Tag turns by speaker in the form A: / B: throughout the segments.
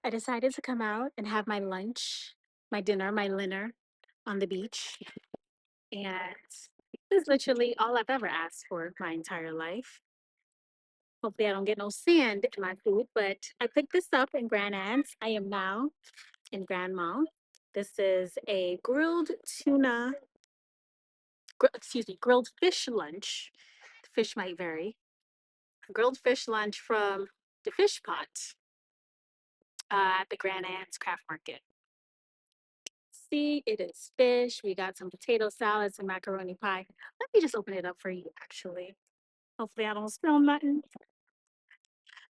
A: I decided to come out and have my lunch, my dinner, my dinner on the beach. And this is literally all I've ever asked for my entire life. Hopefully, I don't get no sand in my food, but I picked this up in Grand Anse. I am now in Grand Mall. This is a grilled tuna, excuse me, grilled fish lunch. The fish might vary. Grilled fish lunch from the fish pot at the Grand Anse Craft Market. See, it is fish. We got some potato salad, some macaroni pie. Let me just open it up for you, actually. Hopefully, I don't spill nothing.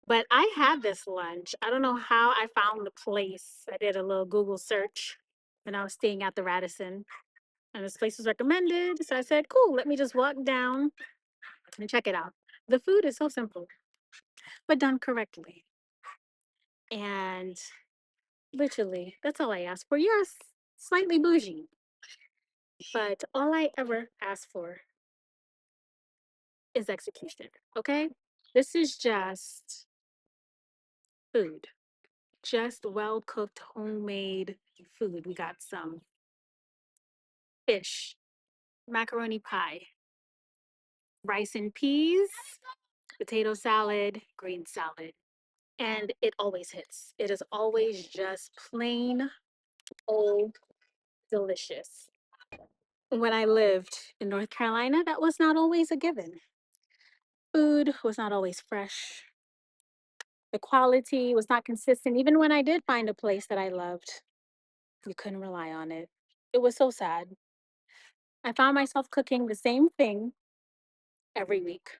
A: But I had this lunch. I don't know how I found the place. I did a little Google search when I was staying at the Radisson, and this place was recommended. So I said, cool, let me just walk down and check it out. The food is so simple, but done correctly. And literally, that's all I asked for. Yes, slightly bougie, but all I ever asked for is execution. Okay? This is just food, just well cooked, homemade food. We got some fish, macaroni pie, rice and peas, potato salad, green salad. And it always hits. It is always just plain old delicious. When I lived in North Carolina, that was not always a given. Food was not always fresh. The quality was not consistent. Even when I did find a place that I loved, you couldn't rely on it. It was so sad. I found myself cooking the same thing every week: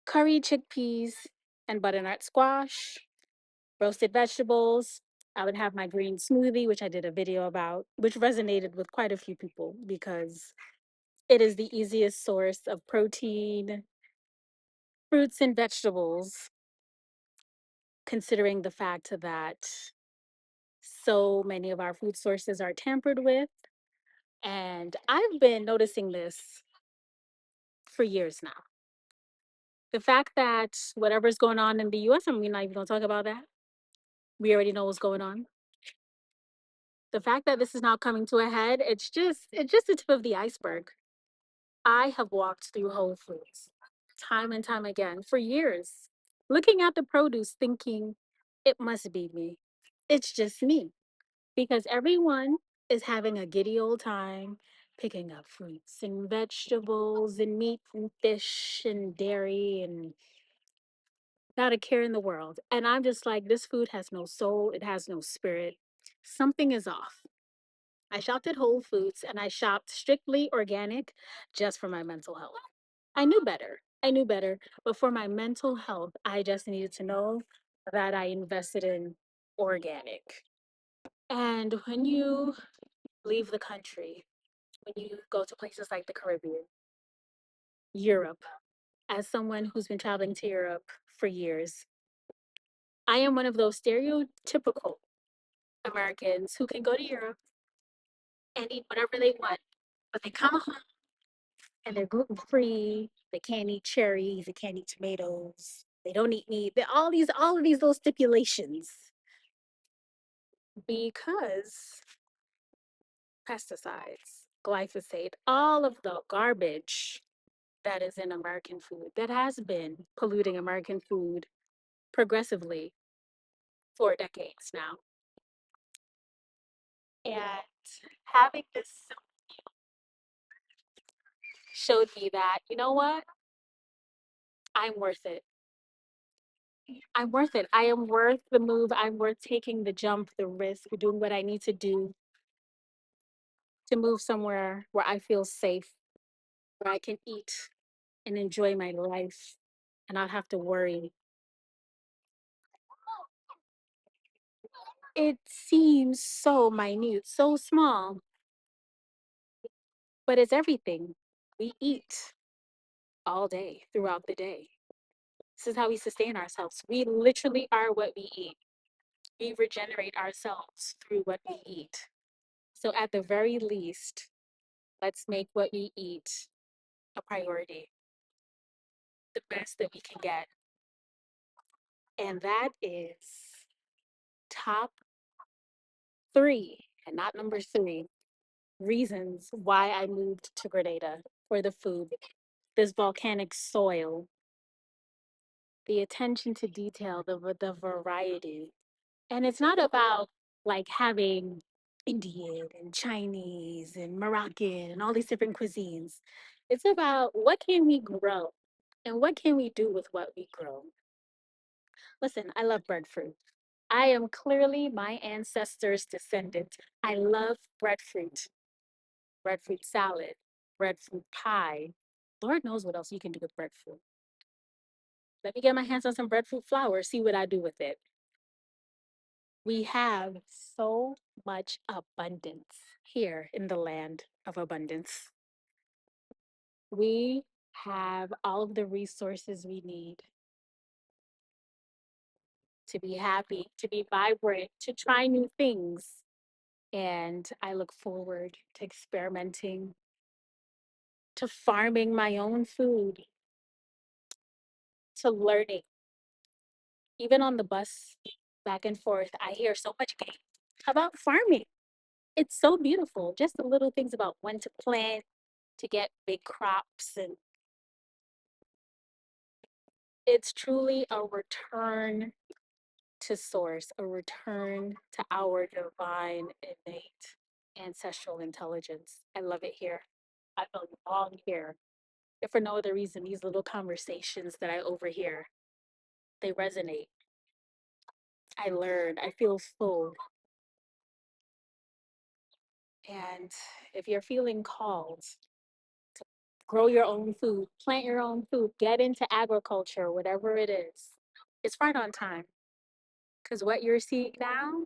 A: curry chickpeas and butternut squash, roasted vegetables. I would have my green smoothie, which I did a video about, which resonated with quite a few people because it is the easiest source of protein, fruits, and vegetables, considering the fact that so many of our food sources are tampered with. And I've been noticing this for years now. The fact that whatever's going on in the US, and we're not even going to talk about that, we already know what's going on. The fact that this is now coming to a head, it's just the tip of the iceberg. I have walked through Whole Foods time and time again for years, looking at the produce thinking it must be me. It's just me because everyone is having a giddy old time picking up fruits and vegetables and meat and fish and dairy and not a care in the world. And I'm just like, this food has no soul, it has no spirit. Something is off. I shopped at Whole Foods and I shopped strictly organic just for my mental health. I knew better. I knew better. But for my mental health, I just needed to know that I invested in organic. And when you leave the country, when you go to places like the Caribbean, Europe, as someone who's been traveling to Europe for years, I am one of those stereotypical Americans who can go to Europe and eat whatever they want, but they come home and they're gluten free. They can't eat cherries. They can't eat tomatoes. They don't eat meat. All of these little stipulations because pesticides, glyphosate, all of the garbage that is in American food that has been polluting American food progressively for decades now. And having this showed me that, you know what? I'm worth it. I'm worth it. I am worth the move. I'm worth taking the jump, the risk, doing what I need to do to move somewhere where I feel safe, where I can eat and enjoy my life and not have to worry. It seems so minute, so small, but it's everything. We eat all day throughout the day. This is how we sustain ourselves. We literally are what we eat. We regenerate ourselves through what we eat. So, at the very least, let's make what we eat a priority, the best that we can get. And that is top three, and not number three, reasons why I moved to Grenada for the food. This volcanic soil, the attention to detail, the variety. And it's not about like having Indian and Chinese and Moroccan and all these different cuisines. It's about what can we grow and what can we do with what we grow. Listen, I love breadfruit. I am clearly my ancestors' descendant. I love breadfruit, breadfruit salad, breadfruit pie. Lord knows what else you can do with breadfruit. Let me get my hands on some breadfruit flour, see what I do with it. We have so much abundance here in the land of abundance. We have all of the resources we need to be happy, to be vibrant, to try new things. And I look forward to experimenting, to farming my own food, to learning. Even on the bus back and forth, I hear so much about farming. It's so beautiful. Just the little things about when to plant to get big crops. And it's truly a return to source, a return to our divine, innate, ancestral intelligence. I love it here. I belong here. If for no other reason, these little conversations that I overhear, they resonate. I learn, I feel full. And if you're feeling called to grow your own food, plant your own food, get into agriculture, whatever it is, it's right on time. Because what you're seeing now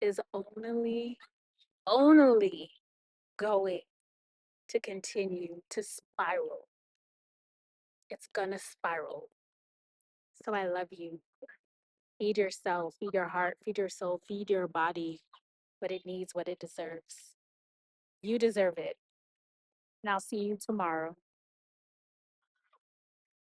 A: is only going to continue to spiral. It's gonna spiral. So I love you. Feed yourself, feed your heart, feed your soul, feed your body what it needs, what it deserves. You deserve it. And I'll see you tomorrow.